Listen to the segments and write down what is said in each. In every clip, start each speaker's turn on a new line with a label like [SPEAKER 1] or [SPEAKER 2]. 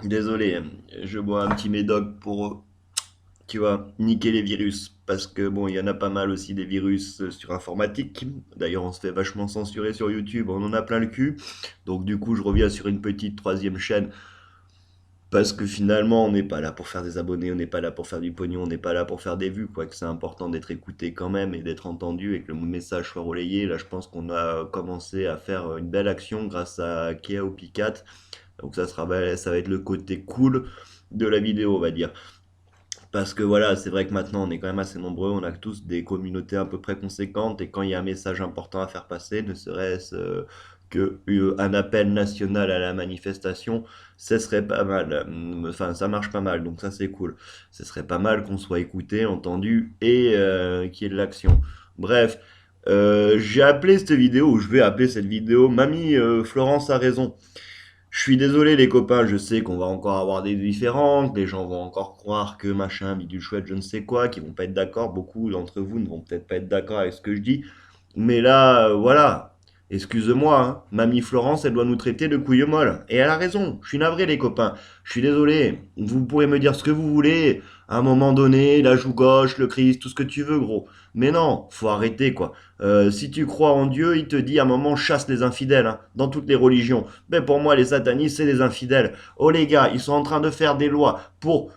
[SPEAKER 1] Désolé, je bois un petit médoc pour, tu vois, niquer les virus. Parce que bon, il y en a pas mal aussi des virus sur informatique. D'ailleurs, on se fait vachement censurer sur YouTube, on en a plein le cul. Donc du coup, je reviens sur une petite troisième chaîne. Parce que finalement, on n'est pas là pour faire des abonnés, on n'est pas là pour faire du pognon, on n'est pas là pour faire des vues, quoi. Que c'est important d'être écouté quand même et d'être entendu et que le message soit relayé. Là, je pense qu'on a commencé à faire une belle action grâce à Kea ou Picat. Donc ça va être le côté cool de la vidéo, on va dire. Parce que voilà, c'est vrai que maintenant on est quand même assez nombreux, on a tous des communautés à peu près conséquentes, et quand il y a un message important à faire passer, ne serait-ce que un appel national à la manifestation, ce serait pas mal. Enfin, ça marche pas mal, donc ça c'est cool. Ce serait pas mal qu'on soit écouté, entendu et qu'il y ait de l'action. Bref, j'ai appelé cette vidéo, ou je vais appeler cette vidéo Mamie Florence a raison. Je suis désolé les copains, je sais qu'on va encore avoir des différends, que les gens vont encore croire que machin, bidule chouette, je ne sais quoi, qu'ils vont pas être d'accord. Beaucoup d'entre vous ne vont peut-être pas être d'accord avec ce que je dis. Mais là, voilà. Excuse-moi, hein, Mamie Florence, elle doit nous traiter de couilles molles. Et elle a raison. Je suis navré les copains. Je suis désolé. Vous pourrez me dire ce que vous voulez. À un moment donné, la joue gauche, le Christ, tout ce que tu veux, gros. Mais non, faut arrêter quoi. Si tu crois en Dieu, il te dit à un moment chasse les infidèles, hein, dans toutes les religions. Mais pour moi, les satanistes, c'est des infidèles. Oh les gars, ils sont en train de faire des lois pour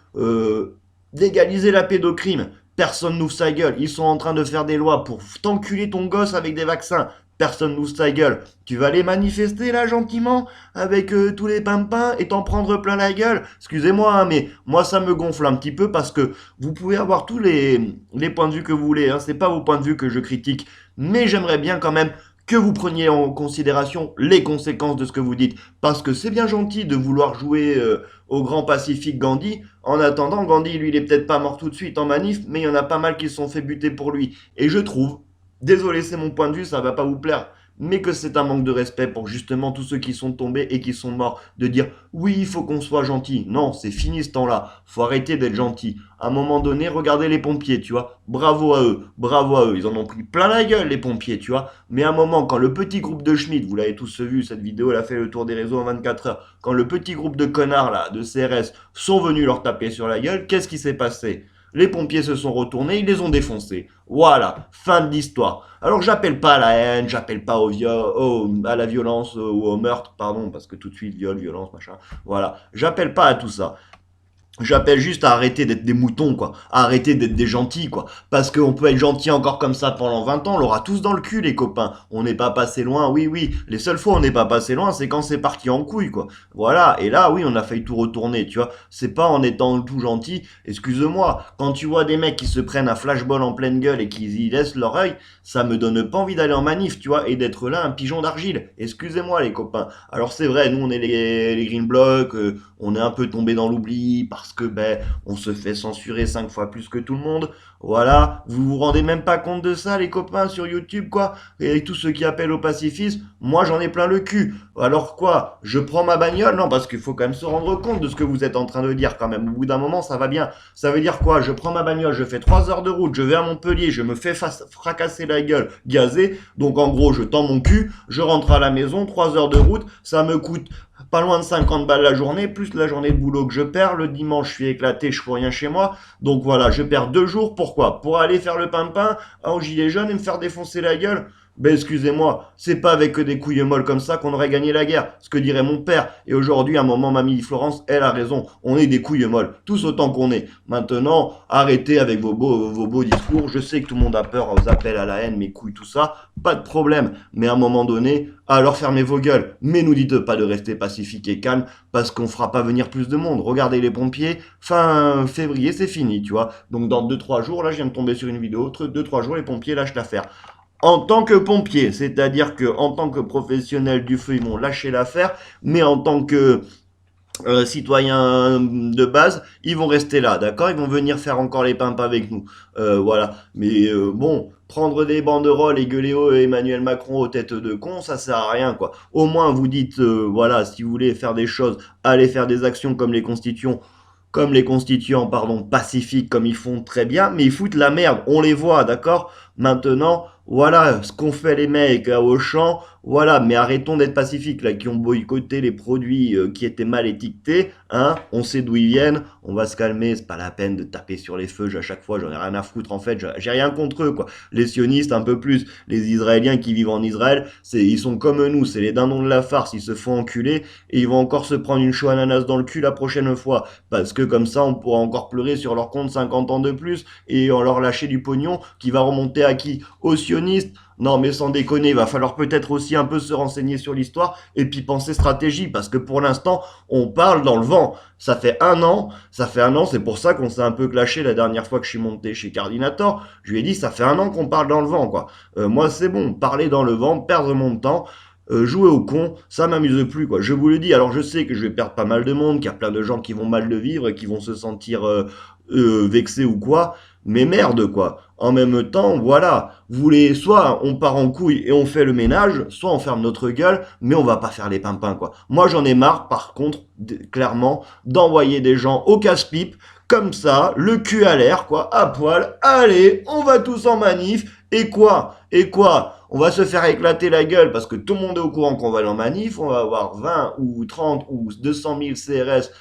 [SPEAKER 1] légaliser la pédocrime. Personne n'ouvre sa gueule. Ils sont en train de faire des lois pour t'enculer ton gosse avec des vaccins. Personne n'ouvre sa gueule. Tu vas aller manifester là gentiment avec tous les pimpins et t'en prendre plein la gueule. Excusez-moi, hein, mais moi ça me gonfle un petit peu parce que vous pouvez avoir tous les points de vue que vous voulez. Hein. C'est pas vos points de vue que je critique, mais j'aimerais bien quand même que vous preniez en considération les conséquences de ce que vous dites. Parce que c'est bien gentil de vouloir jouer au grand pacifique Gandhi. En attendant, Gandhi, lui, il est peut-être pas mort tout de suite en manif, mais il y en a pas mal qui se sont fait buter pour lui. Et je trouve, désolé, c'est mon point de vue, ça va pas vous plaire, mais que c'est un manque de respect pour justement tous ceux qui sont tombés et qui sont morts, de dire oui, il faut qu'on soit gentil. Non, c'est fini ce temps-là. Faut arrêter d'être gentil. À un moment donné, regardez les pompiers, tu vois. Bravo à eux, bravo à eux. Ils en ont pris plein la gueule, les pompiers, tu vois. Mais à un moment, quand le petit groupe de Schmitt, vous l'avez tous vu, cette vidéo, elle a fait le tour des réseaux en 24 heures. Quand le petit groupe de connards, là, de CRS, sont venus leur taper sur la gueule, qu'est-ce qui s'est passé? Les pompiers se sont retournés, ils les ont défoncés. Voilà, fin de l'histoire. Alors j'appelle pas à la haine, j'appelle pas à la violence ou au meurtre, pardon, parce que tout de suite, viol, violence, machin. Voilà, j'appelle pas à tout ça. J'appelle juste à arrêter d'être des moutons, quoi. À arrêter d'être des gentils, quoi. Parce qu'on peut être gentil encore comme ça pendant 20 ans, on l'aura tous dans le cul, les copains. On n'est pas passé loin, oui, oui. Les seules fois où on n'est pas passé loin, c'est quand c'est parti en couille, quoi. Voilà. Et là, oui, on a failli tout retourner, tu vois. C'est pas en étant tout gentil. Excuse-moi, quand tu vois des mecs qui se prennent un flashball en pleine gueule et qu'ils y laissent leur œil, ça me donne pas envie d'aller en manif, tu vois, et d'être là un pigeon d'argile. Excusez-moi, les copains. Alors c'est vrai, nous, on est les Green Blocs, on est un peu tombé dans l'oubli parce que ben on se fait censurer 5 fois plus que tout le monde. Voilà, vous vous rendez même pas compte de ça les copains sur YouTube quoi. Et tous ceux qui appellent au pacifisme, moi j'en ai plein le cul. Alors quoi, je prends ma bagnole? Non, parce qu'il faut quand même se rendre compte de ce que vous êtes en train de dire quand même. Au bout d'un moment, ça va bien. Ça veut dire quoi? Je prends ma bagnole, je fais 3 heures de route, je vais à Montpellier, je me fais fracasser la gueule, gazé. Donc en gros, je tends mon cul, je rentre à la maison, 3 heures de route, ça me coûte pas loin de 50 balles la journée, plus la journée de boulot que je perds. Le dimanche, je suis éclaté, je fous rien chez moi. Donc voilà, je perds 2 jours. Pourquoi? Pour aller faire le pimpin en gilet jaune et me faire défoncer la gueule? Ben excusez-moi, c'est pas avec des couilles molles comme ça qu'on aurait gagné la guerre, ce que dirait mon père. Et aujourd'hui, à un moment, mamie Florence, elle a raison. On est des couilles molles, tous autant qu'on est. Maintenant, arrêtez avec vos beaux discours. Je sais que tout le monde a peur aux appels à la haine, mes couilles, tout ça. Pas de problème. Mais à un moment donné, alors fermez vos gueules. Mais nous dites pas de rester pacifique et calme parce qu'on fera pas venir plus de monde. Regardez les pompiers, fin février, c'est fini, tu vois. Donc dans 2 3 jours, là, je viens de tomber sur une vidéo, 2 3 jours, les pompiers lâchent l'affaire en tant que pompier, c'est-à-dire que en tant que professionnel du feu, ils m'ont lâché l'affaire, mais en tant que citoyens de base, ils vont rester là, d'accord? Ils vont venir faire encore les pimpes avec nous. Voilà. Mais bon, prendre des banderoles et gueuler haut Emmanuel Macron aux têtes de con, ça sert à rien, quoi. Au moins, vous dites, voilà, si vous voulez faire des choses, allez faire des actions comme les constituants, pardon, pacifiques, comme ils font très bien, mais ils foutent la merde, on les voit, d'accord? Maintenant, Voilà, ce qu'ont fait les mecs à Auchan, voilà, mais arrêtons d'être pacifiques, là, qui ont boycotté les produits qui étaient mal étiquetés, hein, on sait d'où ils viennent, on va se calmer, c'est pas la peine de taper sur les feux à chaque fois, j'en ai rien à foutre, en fait, j'ai rien contre eux, quoi. Les sionistes, un peu plus, les Israéliens qui vivent en Israël, ils sont comme nous, c'est les dindons de la farce, ils se font enculer, et ils vont encore se prendre une chou ananas dans le cul la prochaine fois, parce que comme ça, on pourra encore pleurer sur leur compte 50 ans de plus, et on leur lâcher du pognon, qui va remonter à qui? Aux sionistes. Non, mais sans déconner, il va falloir peut-être aussi un peu se renseigner sur l'histoire et puis penser stratégie, parce que pour l'instant, on parle dans le vent. Ça fait un an, c'est pour ça qu'on s'est un peu clashé la dernière fois que je suis monté chez Cardinator. Je lui ai dit, ça fait un an qu'on parle dans le vent, quoi. Moi, c'est bon, parler dans le vent, perdre mon temps, jouer au con, ça m'amuse plus, quoi. Je vous le dis, alors je sais que je vais perdre pas mal de monde, qu'il y a plein de gens qui vont mal le vivre et qui vont se sentir vexés ou quoi, mais merde, quoi. En même temps, voilà, soit on part en couille et on fait le ménage, soit on ferme notre gueule, mais on va pas faire les pimpins, quoi. Moi, j'en ai marre, par contre, clairement, d'envoyer des gens au casse-pipe, comme ça, le cul à l'air, quoi, à poil. Allez, on va tous en manif. Et quoi? Et quoi? On va se faire éclater la gueule parce que tout le monde est au courant qu'on va aller en manif. On va avoir 20 ou 30 ou 200 000 CRS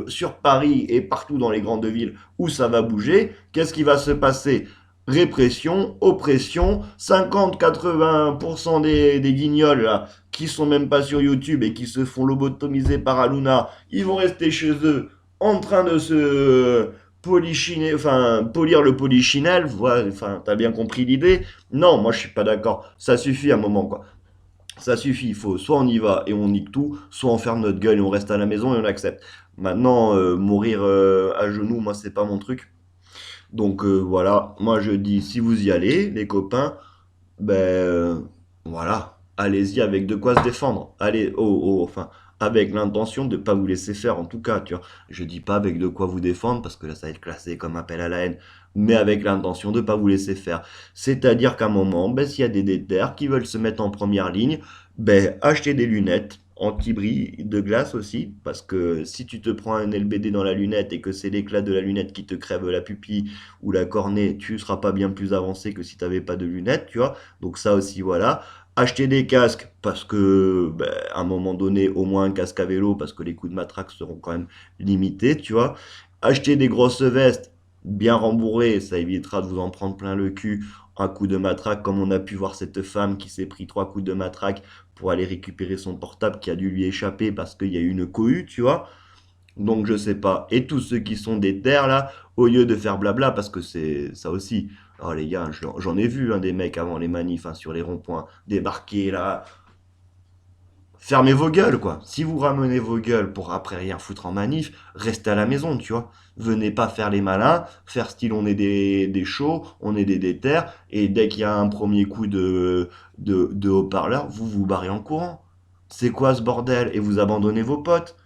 [SPEAKER 1] sur Paris et partout dans les grandes villes où ça va bouger. Qu'est-ce qui va se passer? Répression, oppression, 50-80% des guignols là, qui sont même pas sur YouTube et qui se font lobotomiser par Aluna, ils vont rester chez eux en train de se polychiner, enfin, polir le polichinelle, voilà, enfin, t'as bien compris l'idée. Non, moi je suis pas d'accord. Ça suffit un moment, quoi. Ça suffit, il faut soit on y va et on nique tout, soit on ferme notre gueule et on reste à la maison et on accepte. Maintenant, mourir à genoux, moi c'est pas mon truc. Donc voilà, moi je dis si vous y allez, les copains, ben voilà, allez-y avec de quoi se défendre. Allez, enfin, avec l'intention de pas vous laisser faire en tout cas, tu vois. Je dis pas avec de quoi vous défendre parce que là ça va être classé comme appel à la haine, mais avec l'intention de pas vous laisser faire. C'est-à-dire qu'à un moment, ben s'il y a des déterres qui veulent se mettre en première ligne, ben achetez des lunettes anti-bris de glace aussi, parce que si tu te prends un LBD dans la lunette et que c'est l'éclat de la lunette qui te crève la pupille ou la cornée, tu seras pas bien plus avancé que si tu n'avais pas de lunettes, tu vois. Donc ça aussi, voilà. Acheter des casques parce que, ben, à un moment donné, au moins un casque à vélo parce que les coups de matraque seront quand même limités, tu vois. Acheter des grosses vestes bien rembourrées, ça évitera de vous en prendre plein le cul. Un coup de matraque, comme on a pu voir cette femme qui s'est pris 3 coups de matraque pour aller récupérer son portable qui a dû lui échapper parce qu'il y a eu une cohue, tu vois. Donc je sais pas. Et tous ceux qui sont des terres là, au lieu de faire blabla, parce que c'est ça aussi. Oh les gars, j'en ai vu hein, des mecs avant les manifs hein, sur les ronds-points débarquer là. Fermez vos gueules quoi. Si vous ramenez vos gueules pour après rien foutre en manif, restez à la maison, tu vois. Venez pas faire les malins, faire style on est des chauds, on est des déter, et dès qu'il y a un premier coup de haut-parleur, vous vous barrez en courant. C'est quoi ce bordel? Et vous abandonnez vos potes.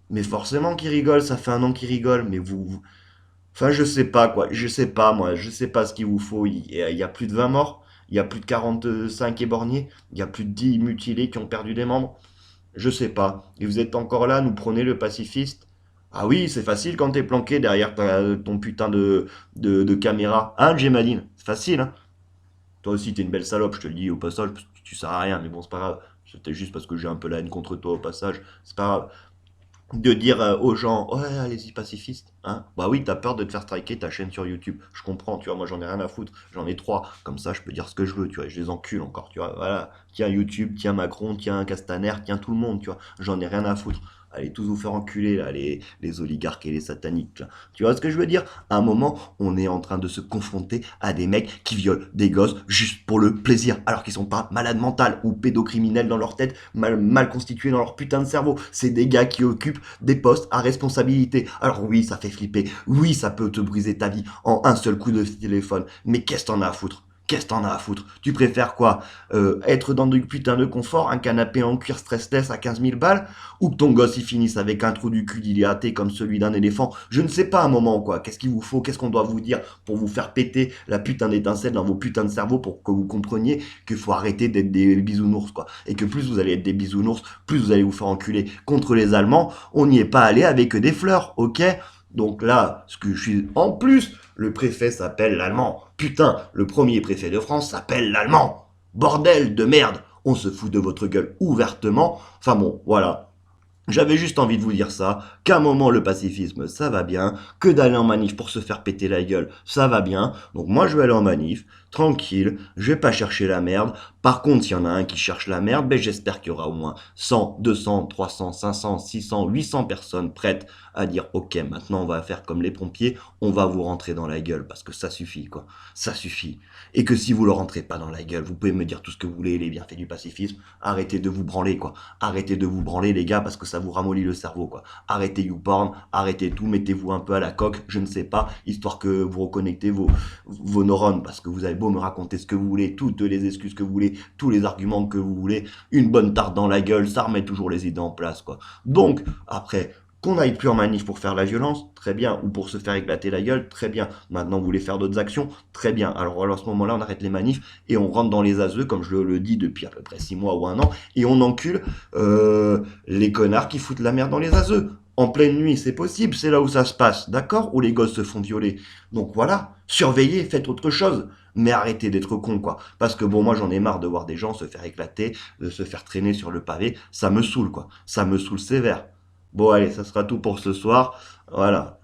[SPEAKER 1] Mais forcément qu'ils rigolent, ça fait un an qu'ils rigolent, mais Enfin, je sais pas, quoi. Je sais pas, moi. Je sais pas ce qu'il vous faut. Il y a plus de 20 morts. Il y a plus de 45 éborgnés. Il y a plus de 10 mutilés qui ont perdu des membres. Je sais pas. Et vous êtes encore là, nous prenez le pacifiste. Ah oui, c'est facile quand t'es planqué derrière ton putain de caméra. Hein, Gemaline? C'est facile, hein? Toi aussi, t'es une belle salope, je te le dis au passage, parce que tu sers à rien, mais bon, c'est pas grave. C'était juste parce que j'ai un peu la haine contre toi au passage. C'est pas grave de dire aux gens ouais allez-y pacifiste hein bah oui t'as peur de te faire striker ta chaîne sur YouTube je comprends tu vois moi j'en ai rien à foutre j'en ai trois comme ça je peux dire ce que je veux tu vois et je les encule encore tu vois voilà tiens YouTube tiens Macron tiens Castaner tiens tout le monde tu vois j'en ai rien à foutre allez tous vous faire enculer là les oligarques et les sataniques là. Tu vois ce que je veux dire à un moment on est en train de se confronter à des mecs qui violent des gosses juste pour le plaisir alors qu'ils sont pas malades mentales ou pédocriminels dans leur tête mal constitués dans leur putain de cerveau c'est des gars qui occupent des postes à responsabilité. Alors oui, ça fait flipper. Oui, ça peut te briser ta vie en un seul coup de téléphone. Mais qu'est-ce que t'en as à foutre? Qu'est-ce que t'en as à foutre? Tu préfères quoi? Être dans du putain de confort, un canapé en cuir stressless à 15 000 balles? Ou que ton gosse y finisse avec un trou du cul dilaté comme celui d'un éléphant? Je ne sais pas un moment quoi. Qu'est-ce qu'il vous faut? Qu'est-ce qu'on doit vous dire pour vous faire péter la putain d'étincelle dans vos putains de cerveaux pour que vous compreniez qu'il faut arrêter d'être des bisounours quoi. Et que plus vous allez être des bisounours, plus vous allez vous faire enculer contre les Allemands. On n'y est pas allé avec des fleurs, ok? Donc là, ce que je suis... En plus, le préfet s'appelle l'allemand. Putain, le premier préfet de France s'appelle l'allemand. Bordel de merde. On se fout de votre gueule ouvertement. Enfin bon, voilà. J'avais juste envie de vous dire ça, qu'à un moment le pacifisme ça va bien, que d'aller en manif pour se faire péter la gueule ça va bien, donc moi je vais aller en manif, tranquille, je vais pas chercher la merde, par contre s'il y en a un qui cherche la merde, ben j'espère qu'il y aura au moins 100, 200, 300, 500, 600, 800 personnes prêtes à dire ok maintenant on va faire comme les pompiers, on va vous rentrer dans la gueule parce que ça suffit quoi, ça suffit. Et que si vous le rentrez pas dans la gueule, vous pouvez me dire tout ce que vous voulez, les bienfaits du pacifisme, arrêtez de vous branler quoi. Arrêtez de vous branler les gars parce que ça vous ramollit le cerveau quoi. Arrêtez YouPorn, arrêtez tout, mettez-vous un peu à la coque, je ne sais pas, histoire que vous reconnectez vos neurones parce que vous avez beau me raconter ce que vous voulez, toutes les excuses que vous voulez, tous les arguments que vous voulez, une bonne tarte dans la gueule, ça remet toujours les idées en place quoi. Donc après qu'on aille plus en manif pour faire la violence, très bien, ou pour se faire éclater la gueule, très bien. Maintenant, vous voulez faire d'autres actions, très bien. Alors à ce moment-là, on arrête les manifs et on rentre dans les ASE, comme je le dis depuis à peu près 6 mois ou un an, et on encule les connards qui foutent la merde dans les ASE. En pleine nuit, c'est possible, c'est là où ça se passe, d'accord? Où les gosses se font violer. Donc voilà, surveillez, faites autre chose. Mais arrêtez d'être con, quoi. Parce que bon, moi j'en ai marre de voir des gens se faire éclater, de se faire traîner sur le pavé. Ça me saoule, quoi. Ça me saoule sévère. Bon, allez, ça sera tout pour ce soir. Voilà.